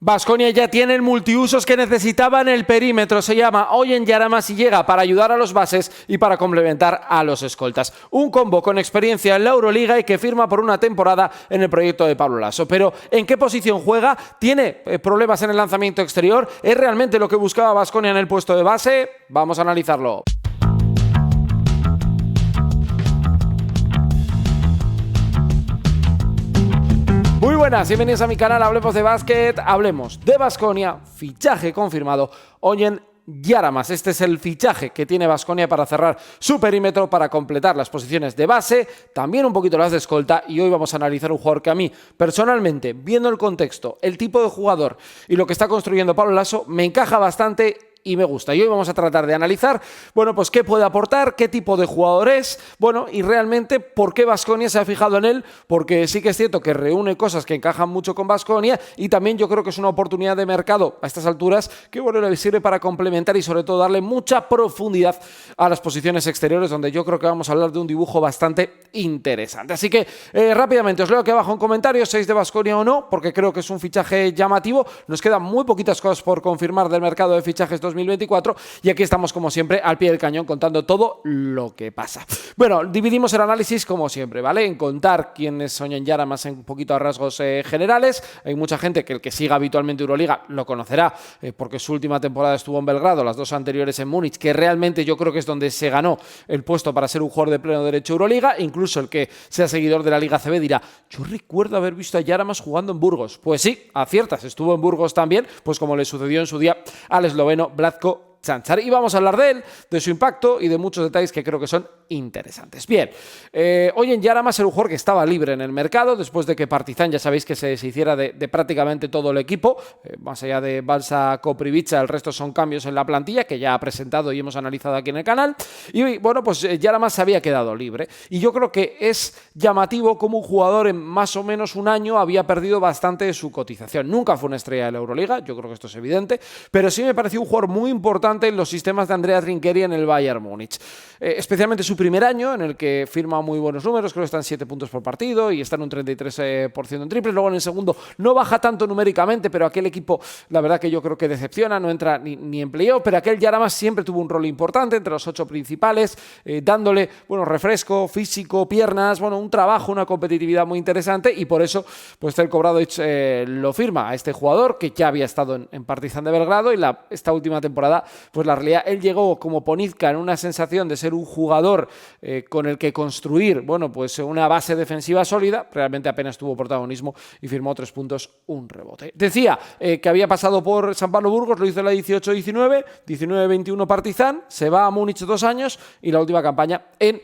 Baskonia ya tiene el multiusos que necesitaba en el perímetro, se llama Oyen Yaramas y llega para ayudar a los bases y para complementar a los escoltas. Un combo con experiencia en la Euroliga y que firma por una temporada en el proyecto de Pablo Laso. Pero ¿en qué posición juega? ¿Tiene problemas en el lanzamiento exterior? ¿Es realmente lo que buscaba Baskonia en el puesto de base? Vamos a analizarlo. Muy buenas, bienvenidos a mi canal, hablemos de básquet, hablemos de Baskonia, fichaje confirmado, Oyen Yaramas. Este es el fichaje que tiene Baskonia para cerrar su perímetro, para completar las posiciones de base, también un poquito las de escolta, y hoy vamos a analizar un jugador que a mí, personalmente, viendo el contexto, el tipo de jugador y lo que está construyendo Pablo Laso, me encaja bastante y me gusta. Y hoy vamos a tratar de analizar, bueno, pues qué puede aportar, qué tipo de jugador es, bueno, y realmente por qué Baskonia se ha fijado en él, porque sí que es cierto que reúne cosas que encajan mucho con Baskonia y también yo creo que es una oportunidad de mercado a estas alturas que, bueno, le sirve para complementar y sobre todo darle mucha profundidad a las posiciones exteriores, donde yo creo que vamos a hablar de un dibujo bastante interesante. Así que rápidamente os leo aquí abajo en comentarios, ¿sois de Baskonia o no? Porque creo que es un fichaje llamativo. Nos quedan muy poquitas cosas por confirmar del mercado de fichajes 2024 y aquí estamos como siempre al pie del cañón contando todo lo que pasa. Bueno, dividimos el análisis como siempre, ¿vale? En contar quiénes Oyen Yaramas en un poquito a rasgos generales. Hay mucha gente que el que siga habitualmente Euroliga lo conocerá porque su última temporada estuvo en Belgrado, las dos anteriores en Múnich, que realmente yo creo que es donde se ganó el puesto para ser un jugador de pleno derecho Euroliga. Incluso el que sea seguidor de la Liga CB dirá, yo recuerdo haber visto a Yaramas jugando en Burgos. Pues sí, aciertas, estuvo en Burgos también, pues como le sucedió en su día al esloveno Vlatko Čančar. Y vamos a hablar de él, de su impacto y de muchos detalles que creo que son interesantes. Bien, Oyen Yaramas era un jugador que estaba libre en el mercado después de que Partizan, ya sabéis que se hiciera de prácticamente todo el equipo, más allá de Balsa Koprivica, el resto son cambios en la plantilla que ya ha presentado y hemos analizado aquí en el canal. Y bueno, pues Yaramas se había quedado libre. Y yo creo que es llamativo como un jugador en más o menos un año había perdido bastante de su cotización. Nunca fue una estrella de la Euroliga, yo creo que esto es evidente, pero sí me pareció un jugador muy importante en los sistemas de Andrea Trinchieri en el Bayern Múnich. Especialmente su primer año, en el que firma muy buenos números, creo que están 7 puntos por partido y está en un 33% en triples. Luego en el segundo no baja tanto numéricamente, pero aquel equipo, la verdad que yo creo que decepciona, no entra ni en playoff, pero aquel Yaramas siempre tuvo un rol importante entre los 8 principales, dándole, bueno, refresco, físico, piernas, bueno, un trabajo, una competitividad muy interesante y por eso, pues Zeljko Obradović lo firma a este jugador que ya había estado en Partizan de Belgrado y esta última temporada pues la realidad, él llegó como Ponizka en una sensación de ser un jugador con el que construir, bueno, pues una base defensiva sólida, realmente apenas tuvo protagonismo y firmó 3 puntos, un rebote. Decía que había pasado por San Pablo Burgos, lo hizo en la 18-19, 19-21 Partizan, se va a Múnich 2 años y la última campaña en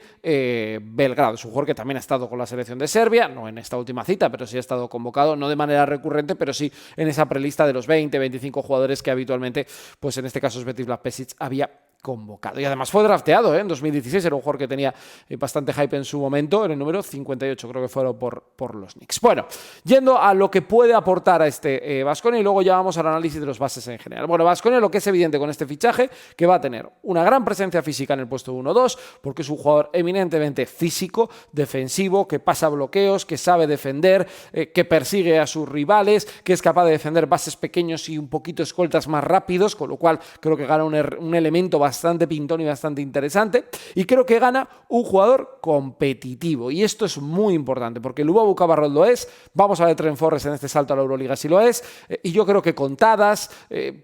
Belgrado. Es un jugador que también ha estado con la selección de Serbia, no en esta última cita, pero sí ha estado convocado, no de manera recurrente, pero sí en esa prelista de los 20-25 jugadores que habitualmente, pues en este caso Svetislav Pešić había convocado. Y además fue drafteado en 2016, era un jugador que tenía bastante hype en su momento, en el número 58 creo que fueron por los Knicks. Bueno, yendo a lo que puede aportar a este Baskonia y luego ya vamos al análisis de los bases en general. Bueno, Baskonia lo que es evidente con este fichaje, que va a tener una gran presencia física en el puesto 1-2, porque es un jugador eminentemente físico, defensivo, que pasa bloqueos, que sabe defender, que persigue a sus rivales, que es capaz de defender bases pequeños y un poquito escoltas más rápidos, con lo cual creo que gana un elemento bastante pintón y bastante interesante, y creo que gana un jugador competitivo, y esto es muy importante, porque Lubovu Cabarrot lo es, vamos a ver Trent Forrest en este salto a la Euroliga si lo es, y yo creo que Contadas,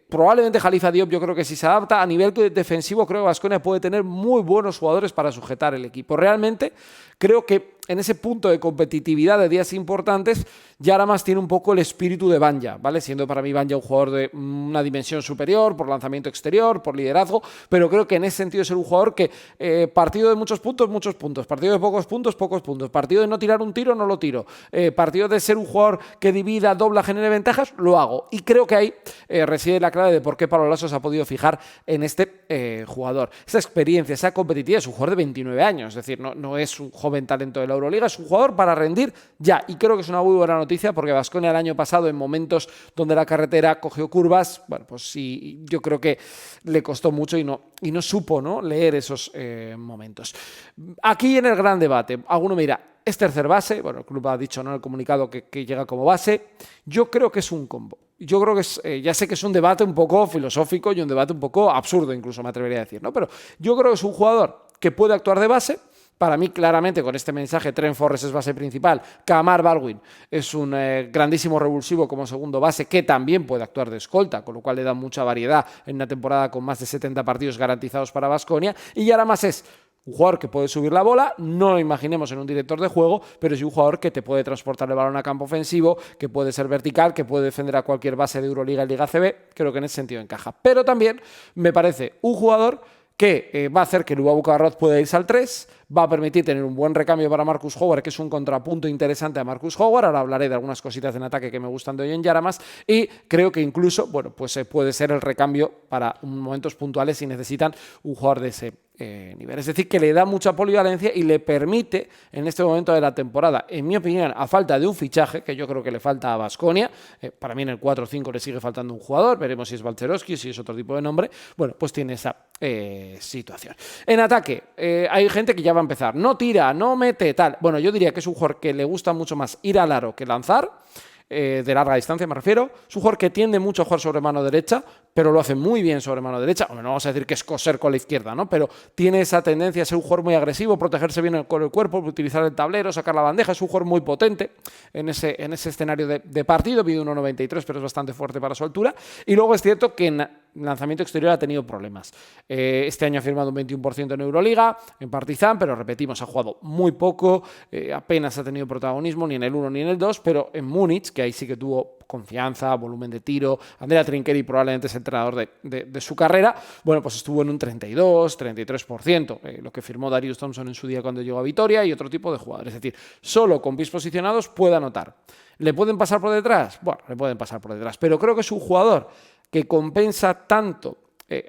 probablemente Khalifa Diop, yo creo que si se adapta a nivel defensivo, creo que Baskonia puede tener muy buenos jugadores para sujetar el equipo. Realmente creo que en ese punto de competitividad de días importantes, Yaramas tiene un poco el espíritu de Banja, ¿vale? Siendo para mí Banja un jugador de una dimensión superior, por lanzamiento exterior, por liderazgo, pero creo que en ese sentido es un jugador que partido de muchos puntos, partido de pocos puntos, partido de no tirar un tiro, no lo tiro, partido de ser un jugador que divida, dobla, genere ventajas, lo hago. Y creo que ahí reside la clave de por qué Pablo Laso se ha podido fijar en este jugador. Esa experiencia, esa competitividad, es un jugador de 29 años, es decir, no es un joven talento de la Euroliga. Es un jugador para rendir ya, y creo que es una muy buena noticia porque Baskonia el año pasado, en momentos donde la carretera cogió curvas, bueno, pues sí, yo creo que le costó mucho y no supo, ¿no?, leer esos momentos. Aquí en el gran debate, alguno me dirá, es tercer base, bueno, el club ha dicho, ¿no?, en el comunicado que llega como base. Yo creo que es un combo. Yo creo que es, ya sé que es un debate un poco filosófico y un debate un poco absurdo, incluso me atrevería a decir, ¿no? Pero yo creo que es un jugador que puede actuar de base. Para mí, claramente, con este mensaje, Trent Forrest es base principal. Kamar Baldwin es un grandísimo revulsivo como segundo base, que también puede actuar de escolta, con lo cual le da mucha variedad en una temporada con más de 70 partidos garantizados para Baskonia. Y Yaramas es un jugador que puede subir la bola, no lo imaginemos en un director de juego, pero sí un jugador que te puede transportar el balón a campo ofensivo, que puede ser vertical, que puede defender a cualquier base de Euroliga y Liga ACB. Creo que en ese sentido encaja. Pero también me parece un jugador que va a hacer que Luvavu Cabarrot pueda irse al 3, va a permitir tener un buen recambio para Marcus Howard, que es un contrapunto interesante a Marcus Howard. Ahora hablaré de algunas cositas en ataque que me gustan de hoy en Yaramas, y creo que incluso, bueno, pues puede ser el recambio para momentos puntuales si necesitan un jugador de ese nivel. Es decir, que le da mucha polivalencia y le permite, en este momento de la temporada, en mi opinión, a falta de un fichaje, que yo creo que le falta a Baskonia, para mí en el 4-5 le sigue faltando un jugador, veremos si es Balcerowski, si es otro tipo de nombre, bueno, pues tiene esa situación. En ataque, hay gente que ya va a empezar, no tira, no mete, tal. Bueno, yo diría que es un jugador que le gusta mucho más ir al aro que lanzar, de larga distancia me refiero. Es un jugador que tiende mucho a jugar sobre mano derecha, pero lo hace muy bien sobre mano derecha. Hombre, no vamos a decir que es coser con la izquierda, ¿no? Pero tiene esa tendencia a ser un jugador muy agresivo, protegerse bien con el cuerpo, utilizar el tablero, sacar la bandeja. Es un jugador muy potente en ese escenario de partido. Mide 1,93, pero es bastante fuerte para su altura. Y luego es cierto que en lanzamiento exterior ha tenido problemas. Este año ha firmado un 21% en Euroliga, en Partizan, pero repetimos, ha jugado muy poco, apenas ha tenido protagonismo ni en el 1 ni en el 2, pero en Múnich, que ahí sí que tuvo confianza, volumen de tiro. Andrea Trinchieri probablemente es entrenador de su carrera. Bueno, pues estuvo en un 32, 33%, lo que firmó Darius Thompson en su día cuando llegó a Vitoria, y otro tipo de jugadores. Es decir, solo con pies posicionados puede anotar. ¿Le pueden pasar por detrás? Bueno, le pueden pasar por detrás, pero creo que es un jugador que compensa tanto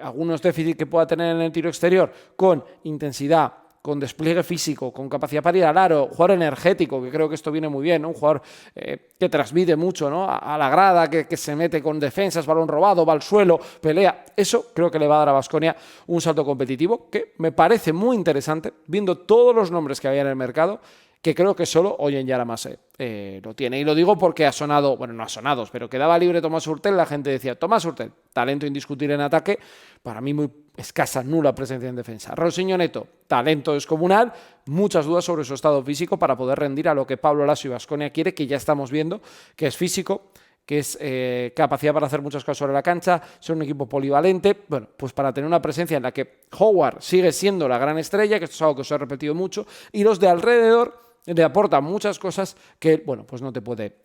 algunos déficits que pueda tener en el tiro exterior con intensidad, con despliegue físico, con capacidad para ir al aro, jugador energético, que creo que esto viene muy bien, ¿no? Un jugador que transmite mucho, ¿no?, a la grada, que se mete con defensas, balón robado, va al suelo, pelea. Eso creo que le va a dar a Baskonia un salto competitivo que me parece muy interesante, viendo todos los nombres que había en el mercado, que creo que solo hoy en Yaramas lo tiene. Y lo digo porque ha sonado, bueno, no ha sonado, pero quedaba libre Tomás Hurtel, la gente decía, Tomás Hurtel, talento indiscutible en ataque, para mí muy escasa, nula presencia en defensa. Rosiño Neto, talento descomunal, muchas dudas sobre su estado físico para poder rendir a lo que Pablo Laso y Baskonia quiere, que ya estamos viendo, que es físico, que es capacidad para hacer muchas cosas sobre la cancha, ser un equipo polivalente, bueno, pues para tener una presencia en la que Howard sigue siendo la gran estrella, que esto es algo que os he repetido mucho, y los de alrededor le aporta muchas cosas que, bueno, pues no te puede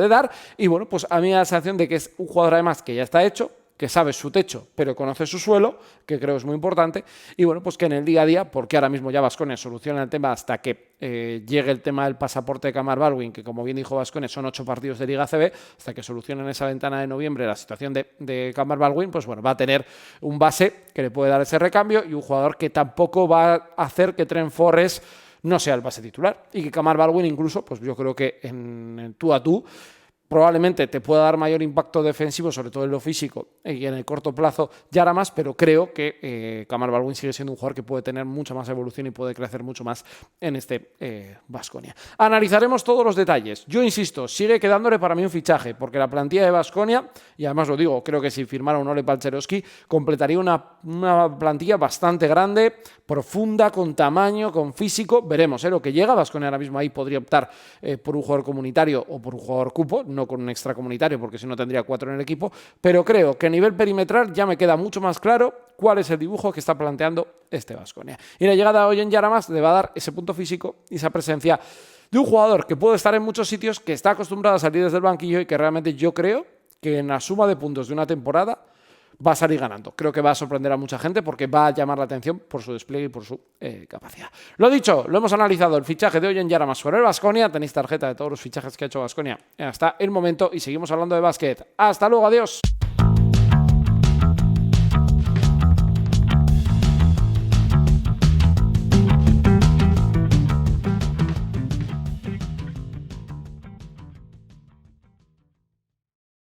dar. Y bueno, pues a mí me da la sensación de que es un jugador además que ya está hecho, que sabe su techo, pero conoce su suelo, que creo es muy importante. Y bueno, pues que en el día a día, porque ahora mismo ya Baskonia soluciona el tema hasta que llegue el tema del pasaporte de Kamar Baldwin, que como bien dijo Baskonia, son 8 partidos de Liga ACB, hasta que solucionen esa ventana de noviembre la situación de Kamar Baldwin, pues bueno, va a tener un base que le puede dar ese recambio y un jugador que tampoco va a hacer que Trent Forrest no sea el base titular, y que Kamar Baldwin incluso, pues yo creo que en tú a tú probablemente te pueda dar mayor impacto defensivo, sobre todo en lo físico, y en el corto plazo Yaramas, pero creo que Kamar Baldwin sigue siendo un jugador que puede tener mucha más evolución y puede crecer mucho más en este Baskonia. Analizaremos todos los detalles. Yo insisto, sigue quedándole para mí un fichaje, porque la plantilla de Baskonia, y además lo digo, creo que si firmara un Ole Balcerowski, completaría una plantilla bastante grande, profunda, con tamaño, con físico. Veremos lo que llega. Baskonia ahora mismo ahí podría optar por un jugador comunitario o por un jugador cupo, no con un extracomunitario, porque si no tendría 4 en el equipo, pero creo que a nivel perimetral ya me queda mucho más claro cuál es el dibujo que está planteando este Baskonia. Y la llegada hoy en Yaramas le va a dar ese punto físico y esa presencia de un jugador que puede estar en muchos sitios, que está acostumbrado a salir desde el banquillo y que realmente yo creo que en la suma de puntos de una temporada va a salir ganando. Creo que va a sorprender a mucha gente porque va a llamar la atención por su despliegue y por su capacidad. Lo dicho, lo hemos analizado, el fichaje de hoy en Yaramas sobre el Baskonia. Tenéis tarjeta de todos los fichajes que ha hecho Baskonia hasta el momento y seguimos hablando de básquet. Hasta luego, adiós.